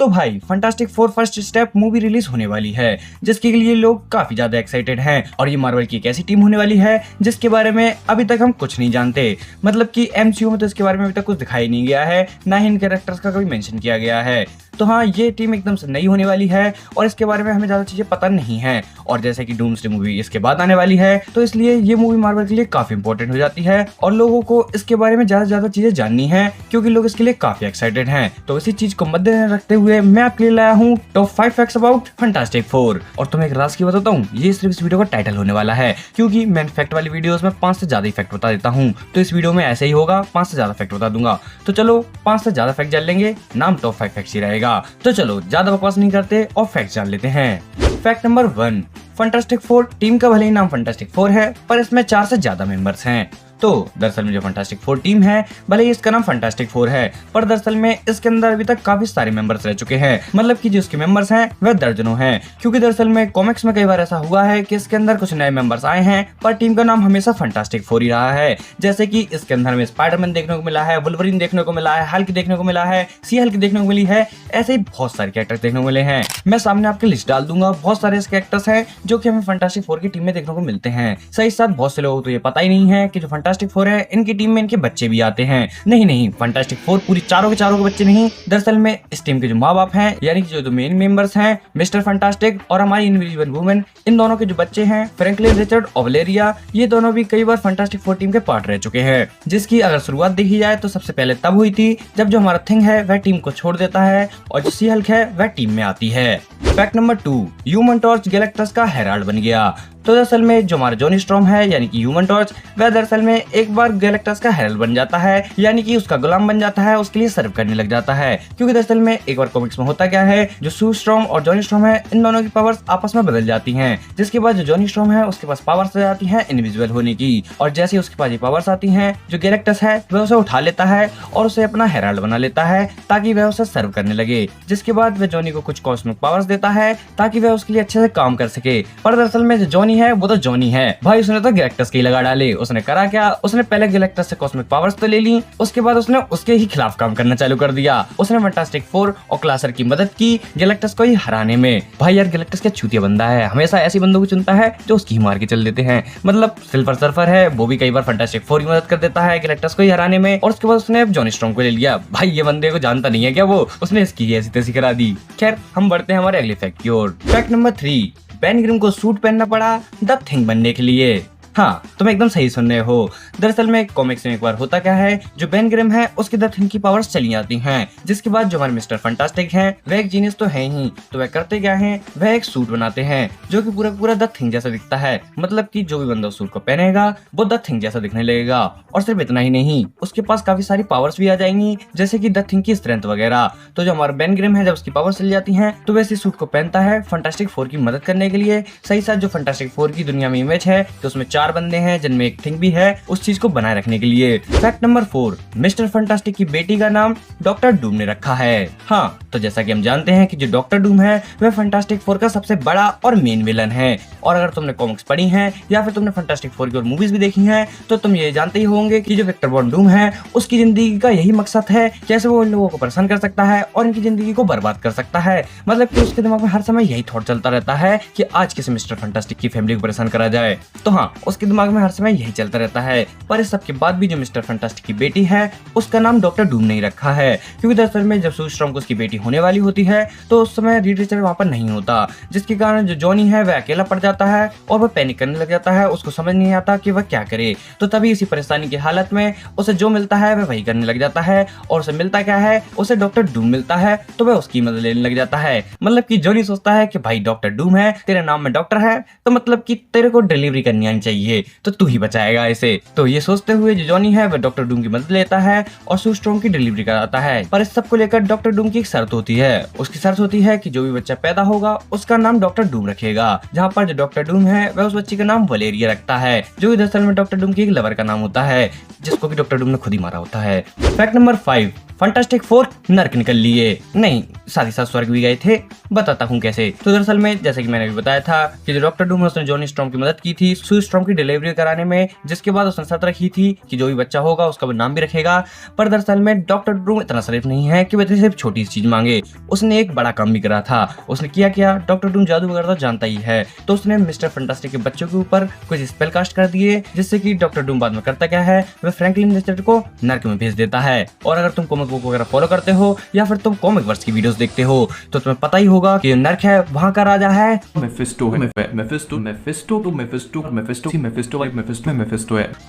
तो भाई fantastic four first step movie release होने वाली है, जिसके लिए लोग काफी ज्यादा एक्साइटेड हैं। और ये मार्वल की एक ऐसी टीम होने वाली है जिसके बारे में अभी तक हम कुछ नहीं जानते। मतलब कि एमसीयू में तो इसके बारे में अभी तक कुछ दिखाई नहीं गया है, ना ही इन कैरेक्टर्स का कभी मेंशन किया गया है। तो हाँ, ये टीम एकदम से नई होने वाली है और इसके बारे में हमें ज्यादा चीजें पता नहीं है। और जैसे कि डूम्सडे मूवी इसके बाद आने वाली है, तो इसलिए ये मूवी मार्वल के लिए काफी इंपॉर्टेंट हो जाती है और लोगों को इसके बारे में ज्यादा चीजें जाननी है, क्योंकि लोग इसके लिए काफी एक्साइटेड हैं। तो इसी चीज को मद्देनजर रखते हुए मैं आपके लिए लाया हूँ top 5 facts about fantastic four. और तुम्हें एक राज की बताता हूँ, ये सिर्फ इस वीडियो का टाइटल होने वाला है, क्योंकि मैं फैक्ट वाली वीडियोस में 5 से ज्यादा ही फैक्ट बता देता हूँ। तो इस वीडियो में ऐसे ही होगा, 5 से ज्यादा फैक्ट बता दूंगा। तो चलो 5 से ज्यादा फैक्ट जान लेंगे, नाम टॉप 5 फैक्ट्स ही रहेगा। तो चलो ज्यादा बकवास नहीं करते और फैक्ट जान लेते हैं। Fact number 1, fantastic four team का भले ही नाम फंटास्टिक फोर है, पर इसमें 4 से ज्यादा मेंबर्स हैं। तो दरअसल में जो फंटास्टिक फोर टीम है, भले ही इसका नाम फंटास्टिक फोर है, पर दरअसल में इसके अंदर अभी तक काफी सारे मेंबर्स रह चुके हैं। मतलब कि जो इसके मेंबर्स हैं वह दर्जनों हैं, क्योंकि दरअसल में कॉमिक्स में कई बार ऐसा हुआ है कि इसके अंदर कुछ नए मेंबर्स आए हैं, पर टीम का नाम हमेशा फंटास्टिक फोर ही रहा है। जैसे कि इसके अंदर हमें स्पाइडरमैन देखने को मिला है, वुल्वरीन देखने को मिला है, हल्क देखने को मिला है, सी हल्क देखने को मिली है, ऐसे ही बहुत सारे कैरेक्टर्स देखने को मिले हैं। मैं सामने आपकी लिस्ट डाल दूंगा, बहुत सारे ऐसे कैरेक्टर्स हैं जो कि हमें फंटास्टिक फोर की टीम में देखने को मिलते हैं। सही साथ बहुत से लोगों को तो ये पता ही नहीं है कि जो फंटास्टिक फोर है इनकी टीम में इनके बच्चे भी आते हैं। नहीं, फंटास्टिक फोर पूरी चारों के बच्चे नहीं, दरअसल में इस टीम के जो माँ बाप हैं, यानी कि जो मेन मेंबर्स हैं, मिस्टर फंटास्टिक और हमारी इनविजिबल वुमन, इन दोनों के जो बच्चे हैं, फ्रैंकलिन रिचर्ड और वलेरिया, ये दोनों भी कई बार फंटास्टिक फोर टीम के पार्ट रह चुके हैं। जिसकी अगर शुरुआत देखी जाए तो सबसे पहले तब हुई थी जब जो हमारा थिंग है वह टीम को छोड़ देता है और जो सी हल्क है वह टीम में आती है। Fact number 2, human torch Galactus का हेराल्ड बन गया। तो दरअसल में जो हमारा जॉनी स्टॉर्म है, यानी कि ह्यूमन टॉर्च, वह दरअसल में एक बार गैलेक्टस का हेरल्ड बन जाता है, यानी कि उसका गुलाम बन जाता है, उसके लिए सर्व करने लग जाता है। क्योंकि दरअसल में एक बार कॉमिक्स में होता क्या है, जो सू स्टॉर्म और जॉनी स्टॉर्म है, इन दोनों की पावर्स आपस में बदल जाती हैं, जिसके बाद जो जॉनी स्टॉर्म है उसके पास पावर्स आ जाती हैं इनविजिबल होने की। और जैसे ही उसके पास ये पावर्स आती हैं, जो गैलेक्टस है वह उसे उठा लेता है और उसे अपना हेराल्ड बना लेता है, ताकि वह उसे सर्व करने लगे। जिसके बाद वह जॉनी को कुछ कॉस्मिक पावर्स देता है ताकि वह उसके लिए अच्छे से काम कर सके। पर दरअसल में जो जॉनी है वो तो जॉनी है भाई, उसने तो गैलेक्टस के ही लगा डाले। उसने करा क्या, उसने पहले गैलेक्टस से कॉस्मिक पावर्स तो ले ली, उसके बाद उसने उसके ही खिलाफ काम करना चालू कर दिया। उसने फंटास्टिक फोर और क्लासर की मदद की गैलेक्टस को ही हराने में। भाई यार, गैलेक्टस क्या चूतिया बंदा है, हमेशा ऐसी बंदों को चुनता है जो उसकी ही मार के चल देते हैं। मतलब सिल्वर सर्फर है, वो भी कई बार फंटास्टिक फोर की मदद कर देता है गैलेक्टस को ही हराने में, और उसके बाद उसने जॉनी स्टॉर्म को ले लिया। भाई ये बंदे को जानता नहीं है क्या वो, उसने इसकी ऐसी तैसी करा दी। खैर, हम बढ़ते हैं हमारे अगले फैक्ट की ओर। फैक्ट नंबर 3, बेन ग्रिम को सूट पहनना पड़ा द थिंग बनने के लिए। हाँ, तुम एकदम सही सुन रहे हो। दरअसल में कॉमिक्स में एक बार होता क्या है, जो बेन ग्रिम है उसकी द थिंग की पावर्स चली जाती हैं, जिसके बाद जो हमारे मिस्टर फंटास्टिक हैं वह एक जीनियस तो है ही, तो वह करते क्या हैं, वह एक सूट बनाते हैं जो कि पूरा द थिंग जैसा दिखता है। मतलब कि जो भी बंदा उस सूट को पहनेगा वो द थिंग जैसा दिखने लगेगा। और सिर्फ इतना ही नहीं, उसके पास काफी सारी पावर्स भी आ जाएंगी, जैसे कि द थिंग की स्ट्रेंथ वगैरह। तो जो हमारा बेन ग्रिम है, जब उसकी पावर्स चली जाती हैं तो वैसे सूट को पहनता है फंटास्टिक फोर की मदद करने के लिए। सही साथ जो फंटास्टिक फोर की दुनिया में इमेज है, तो उसमें 4 बंदे हैं जिनमें एक थिंग भी है, उस चीज को बनाए रखने के लिए। फैक्ट नंबर 4, मिस्टर फंटास्टिक की बेटी का नाम डॉक्टर डूम ने रखा है। हाँ, तो जैसा कि हम जानते हैं कि जो डॉक्टर डूम है वह फंटास्टिक फोर का सबसे बड़ा और मेन विलन है। और अगर तुमने कॉमिक्स पढ़ी हैं या फिर तुमने फंटास्टिक फोर की और मूवीज भी देखी हैं, तो तुम ये जानते ही होंगे कि जो विक्टर वॉन डूम है उसकी जिंदगी का यही मकसद है, कैसे वो इन लोगों को परेशान कर सकता है और इनकी जिंदगी को बर्बाद कर सकता है। मतलब कि उसके दिमाग में हर समय यही थॉट चलता रहता है कि आज कैसे मिस्टर फंटास्टिक की फैमिली को परेशान करा जाए। तो हाँ, उसके दिमाग में हर समय यही चलता रहता है। पर इस सब के बाद भी जो मिस्टर फंटास्टिक की बेटी है उसका नाम डॉक्टर डूम नहीं रखा है, क्योंकि दरअसल में जब सू स्टॉर्म को उसकी बेटी होने वाली होती है तो उस समय रीड रिचर्ड वहां पर नहीं होता, जिसके कारण जो जॉनी है वह अकेला पड़ जाता है और वह पैनिक करने लग जाता है। उसको समझ नहीं आता कि वह क्या करे। तो तभी इसी परेशानी की हालत में उसे जो मिलता है वह वही करने लग जाता है। और उसे मिलता क्या है, उसे डॉक्टर डूम मिलता है, तो वह उसकी मदद लेने लग जाता है। मतलब कि जॉनी सोचता है कि भाई डॉक्टर डूम है, तेरे नाम में डॉक्टर है, तो मतलब कि तेरे को डिलीवरी करनी आनी चाहिए, तो तू ही बचाएगा इसे। तो ये सोचते हुए जो जॉनी है वह डॉक्टर डूम की मदद लेता है और सू स्टॉर्म की डिलीवरी कराता है। पर इस सब को लेकर डॉक्टर डूम की एक शर्त होती है। उसकी शर्त होती है कि जो भी बच्चा पैदा होगा उसका नाम डॉक्टर डूम रखेगा। जहाँ पर जो डॉक्टर डूम है वह उस बच्चे का नाम वलेरिया रखता है, जो दरअसल में डॉक्टर डूम की एक लवर का नाम होता है, जिसको कि डॉक्टर डूम ने खुद ही मारा होता है। फैक्ट नंबर 5, फंटास्टिक फोर नर्क निकल लिए, नहीं साथ ही साथ स्वर्ग भी गए थे। बताता हूँ कैसे। तो दरअसल में जैसे कि मैंने भी बताया था कि जो डॉक्टर डूम उसने जॉनी स्टॉर्म की मदद की थी सू स्टॉर्म की डिलीवरी कराने में, जिसके बाद उसने शर्त रखी थी कि जो भी बच्चा होगा उसका वो नाम भी रखेगा। पर दरअसल में डॉक्टर डूम इतना शरीफ नहीं है कि वह सिर्फ छोटी सी चीज मांगे, उसने एक बड़ा काम भी करा था। उसने किया क्या, डॉक्टर डूम जादू वगैरह तो जानता ही है, तो उसने मिस्टर फंटास्टिक के बच्चों के ऊपर कुछ स्पेल कास्ट कर दिए, जिससे कि डॉक्टर डूम बाद में करता क्या है, वह फ्रैंकलिन लेस्टर को नर्क में भेज देता है। और अगर तुम कॉमिक बुक वगैरह फॉलो करते हो या फिर तुम कॉमिक वर्स की वीडियोस देखते हो तो तुम्हें पता ही होगा कि नर्क है वहां का राजा है मेफिस्टो है।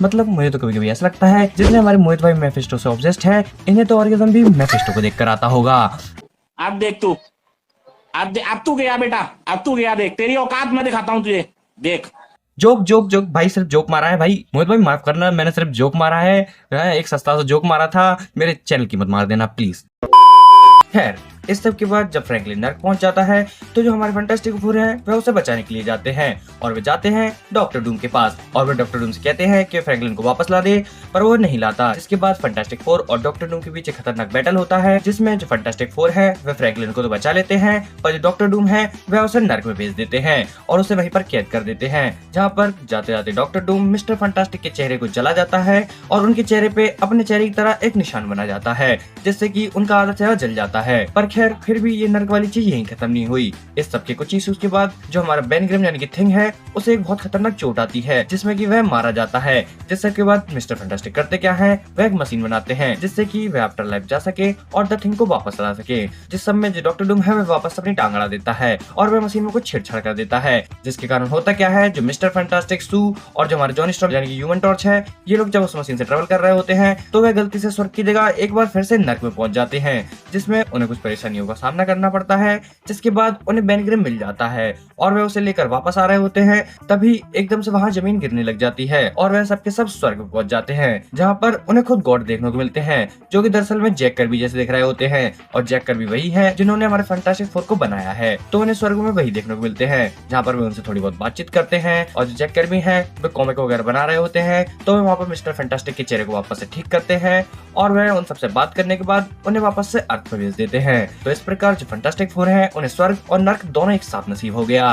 मतलब मुझे तो कभी कभी ऐसा लगता है जितने हमारे मोहित भाई मेफिस्टो से ऑब्सेस्ड है, इन्हें तो ऑर्गेज़म भी मेफिस्टो को देख कर आता होगा। अब देख तू, अब तू गया बेटा, अब तू गया, देख तेरी औकात मैं दिखाता हूँ तुझे, देख। जोक जोक जोक भाई, सिर्फ जोक मारा है भाई। मोहित भाई माफ करना, मैंने सिर्फ जोक मारा है, एक सस्ता सा जोक मारा था, मेरे चैनल की मत मार देना प्लीज। खैर, इस सब के बाद जब फ्रैंकलिन नर्क पहुंच जाता है तो जो हमारे फंटास्टिक फोर हैं वह उसे बचाने के लिए जाते हैं और वे जाते हैं डॉक्टर डूम के पास और वे डॉक्टर डूम से कहते हैं कि फ्रैंकलिन को वापस ला दे, पर वो नहीं लाता। जिसके बाद फंटास्टिक फोर और डॉक्टर डूम के बीच एक खतरनाक बैटल होता है, जिसमें जो फंटास्टिक फोर है वे फ्रैंकलिन को तो बचा लेते हैं, पर जो डॉक्टर डूम है वह उसे नर्क में भेज देते हैं और उसे वहीं पर कैद कर देते हैं, जहाँ पर जाते जाते डॉक्टर डूम मिस्टर फंटास्टिक के चेहरे को जला जाता है और उनके चेहरे पे अपने चेहरे की तरह एक निशान बना जाता है, जिससे कि उनका आधा चेहरा जल जाता है। पर खैर फिर भी ये नर्क वाली चीज यहीं खत्म नहीं हुई। इस सब के कुछ इश्यूज के बाद जो हमारा बेन ग्रिम यानी कि थिंग है उसे एक बहुत खतरनाक चोट आती है, जिसमें कि वह मारा जाता है। जिस सब के बाद मिस्टर फंटास्टिक करते क्या है, वह एक मशीन बनाते हैं जिससे कि वह आफ्टर लाइफ जा सके और द थिंग को वापस ला सके। जिस सब में जो डॉक्टर डूम है वह वापस अपनी टांग अड़ा देता है और वह मशीन में कुछ छेड़छाड़ कर देता है, जिसके कारण होता क्या है, जो मिस्टर फंटास्टिक, सू और जो हमारे जॉनी स्टॉर्म यानी कि ह्यूमन टॉर्च है, ये लोग जब उस मशीन से ट्रेवल कर रहे होते हैं तो वह गलती से स्वर्ग की जगह एक बार फिर से नर्क में पहुंच जाते हैं, जिसमें उन्हें कुछ परेशानियों का सामना करना पड़ता है। जिसके बाद उन्हें बेन ग्रिम मिल जाता है और वे उसे लेकर वापस आ रहे होते हैं, तभी एकदम से वहां जमीन गिरने लग जाती है और वह सबके सब स्वर्ग में पहुंच जाते हैं, जहां पर उन्हें खुद गॉड देखने को मिलते हैं, जो कि दरअसल में जैक कर्बी जैसे दिख रहे होते हैं। और जैक कर्बी वही है जिन्होंने हमारे फंटास्टिक फोर को बनाया है, तो उन्हें स्वर्ग में वही देखने को मिलते हैं, जहाँ पर वे उनसे थोड़ी बहुत बातचीत करते हैं। और जो जैक कर्बी है वे कॉमिक वगैरह बना रहे होते हैं, तो वे वहाँ पर मिस्टर फंटास्टिक के चेहरे को वापस से ठीक करते हैं और वह उन सबसे बात करने के बाद उन्हें वापस से अर्थ पर भेज देते हैं। तो इस प्रकार जो फंटास्टिक फोर है उन्हें स्वर्ग और नर्क दोनों एक साथ नसीब हो गया।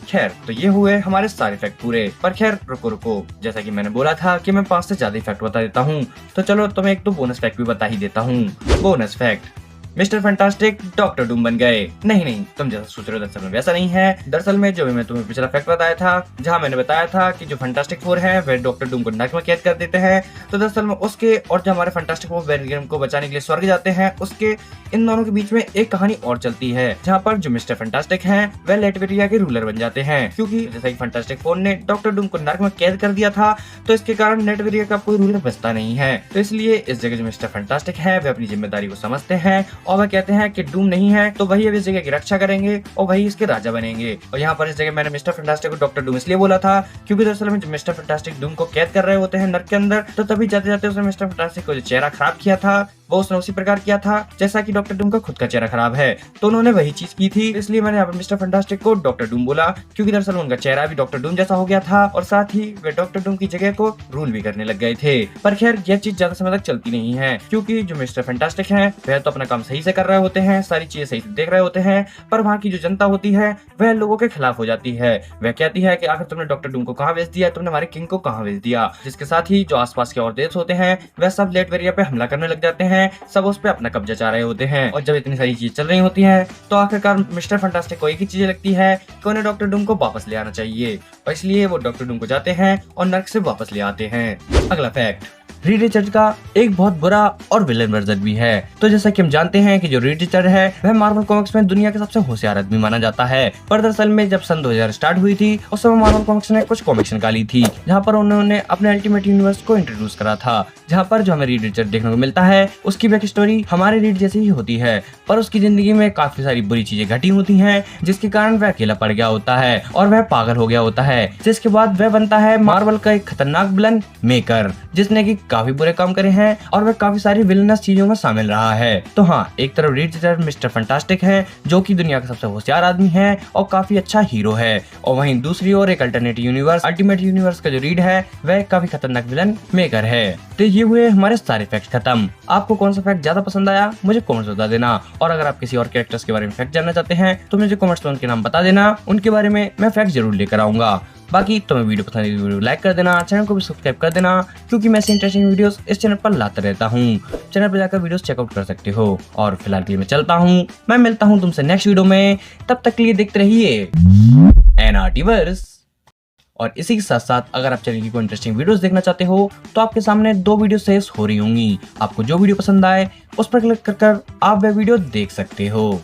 खैर, तो ये हुए हमारे सारे फैक्ट पूरे। पर खैर रुको, जैसा कि मैंने बोला था कि मैं 5 से ज्यादा फैक्ट बता देता हूँ, तो चलो तुम्हें एक तो बोनस फैक्ट भी बता ही देता हूँ। Bonus fact, mister fantastic doctor Doom बन गए। नहीं, तुम जैसा सोच रहे हो दरअसल में वैसा नहीं है। दरअसल में जो मैं तुम्हें पिछला फैक्ट बताया था, जहां मैंने बताया था कि जो फंटास्टिक फोर है वे डॉक्टर डूम को नर्क में कैद कर देते हैं, तो दरअसल में उसके और जो हमारे फंटास्टिक फोर बेन ग्रिम को बचाने के लिए स्वर्ग जाते हैं, उसके इन दोनों के बीच में एक कहानी और चलती है, जहाँ पर जो मिस्टर फंटास्टिक हैं वह लेटवेरिया के रूलर बन जाते हैं, क्योंकि जैसा कि फंटास्टिक फोर ने डॉक्टर डूम को नर्क में कैद कर दिया था, तो इसके कारण लेटवेरिया का कोई रूलर बचता नहीं है। तो इसलिए इस जगह जो मिस्टर फंटास्टिक है वे अपनी जिम्मेदारी को समझते हैं और वह कहते हैं कि डूम नहीं है तो वही अब इस जगह की रक्षा करेंगे और वही इसके राजा बनेंगे। और यहाँ पर इस जगह मैंने मिस्टर फंटास्टिक को डॉक्टर डूम इसलिए बोला था क्योंकि दरअसल में जब मिस्टर फंटास्टिक डूम को कैद कर रहे होते हैं नर्क के अंदर, तो तभी जाते जाते उसने मिस्टर फंटास्टिक को जो चेहरा खराब किया था वो उसने उसी प्रकार किया था जैसा कि डॉक्टर डूम का खुद का चेहरा खराब है, तो उन्होंने वही चीज की थी। इसलिए मैंने यहाँ पर मिस्टर फंटास्टिक को डॉक्टर डूम बोला, क्योंकि दरअसल उनका चेहरा भी डॉक्टर डूम जैसा हो गया था और साथ ही वे डॉक्टर डूम की जगह को रूल भी करने लग गए थे। पर खैर यह चीज ज्यादा समय तक चलती नहीं है, क्योंकि जो मिस्टर फंटास्टिक है वह तो अपना काम सही से कर रहे होते हैं, सारी चीजें सही से देख रहे होते हैं, पर वहाँ की जो जनता होती है वह लोगों के खिलाफ हो जाती है। वह कहती है कि आखिर तुमने डॉक्टर डूम को कहाँ भेज दिया, तुमने हमारे किंग को कहाँ भेज दिया, जिसके साथ ही जो आसपास के और देश होते हैं वह सब लेटवेरिया पे हमला करने लग जाते हैं, सब उस पर अपना कब्जा चाह रहे होते हैं। और जब इतनी सारी चीज चल रही होती है तो आखिरकार मिस्टर फंटास्टिक को एक ही चीज लगती है कि उन्हें डॉक्टर डूम को वापस ले आना चाहिए, और इसलिए वो डॉक्टर डूम को जाते हैं और नर्क से वापस ले आते हैं। अगला फैक्ट, रीड रिचर्ड का एक बहुत बुरा और विलेन वर्जन भी है। तो जैसा कि हम जानते हैं कि जो रीड रिचर्ड है वह मार्वल कॉमिक्स में दुनिया के सबसे होशियार आदमी माना जाता है, पर दरअसल में जब सन 2000 स्टार्ट हुई थी उस समय मार्वल कॉमिक्स ने कुछ कॉमिक्स निकाली थी जहां पर उन्होंने अपने अल्टीमेट यूनिवर्स को इंट्रोड्यूस करा था, जहां पर जो हमें रीड रिचर्ड देखने को मिलता है उसकी बैक स्टोरी हमारे रीड जैसी ही होती है, पर उसकी जिंदगी में काफी सारी बुरी चीजें घटी होती हैं, जिसके कारण वह अकेला पड़ गया होता है और वह पागल हो गया होता है, जिसके बाद वह बनता है मार्वल का एक खतरनाक विलन मेकर, जिसने की काफी बुरे काम करे हैं और वह काफी सारी विलनस चीजों में शामिल रहा है। तो हाँ, एक तरफ रीड रिचर्ड मिस्टर फंटास्टिक है जो कि दुनिया का सबसे होशियार आदमी है और काफी अच्छा हीरो है, और वहीं दूसरी ओर एक अल्टरनेटिव यूनिवर्स अल्टीमेट यूनिवर्स का जो रीड है वह काफी खतरनाक विलन मेकर है। तो ये हुए हमारे सारे फैक्ट खत्म। आपको कौन सा फैक्ट ज्यादा पसंद आया मुझे कमेंट्स बता देना, और अगर आप किसी और कैरेक्टर्स के बारे में फैक्ट जानना चाहते हैं तो मुझे कमेंट्स में उनके नाम बता देना, उनके बारे में मैं फैक्ट जरूर लेकर आऊंगा। बाकी तुम्हें वीडियो पसंद आई वीडियो लाइक कर देना, चैनल को भी सब्सक्राइब कर देना, क्योंकि मैं ऐसे इंटरेस्टिंग वीडियोस इस चैनल पर लाता रहता हूँ। चैनल पर जाकर वीडियोस चेकआउट कर सकते हो। और फिलहाल के लिए मैं चलता हूँ, मैं मिलता हूँ तुमसे नेक्स्ट वीडियो में। तब तक के लिए देखते रहिए एनआरटीवर्स। और इसी के साथ साथ अगर आप चैनल की कोई इंटरेस्टिंग वीडियोस देखना चाहते हो तो आपके सामने 2 वीडियो शेयर हो रही होंगी। आपको जो वीडियो पसंद आए उस पर क्लिक कर आप वह वीडियो देख सकते हो।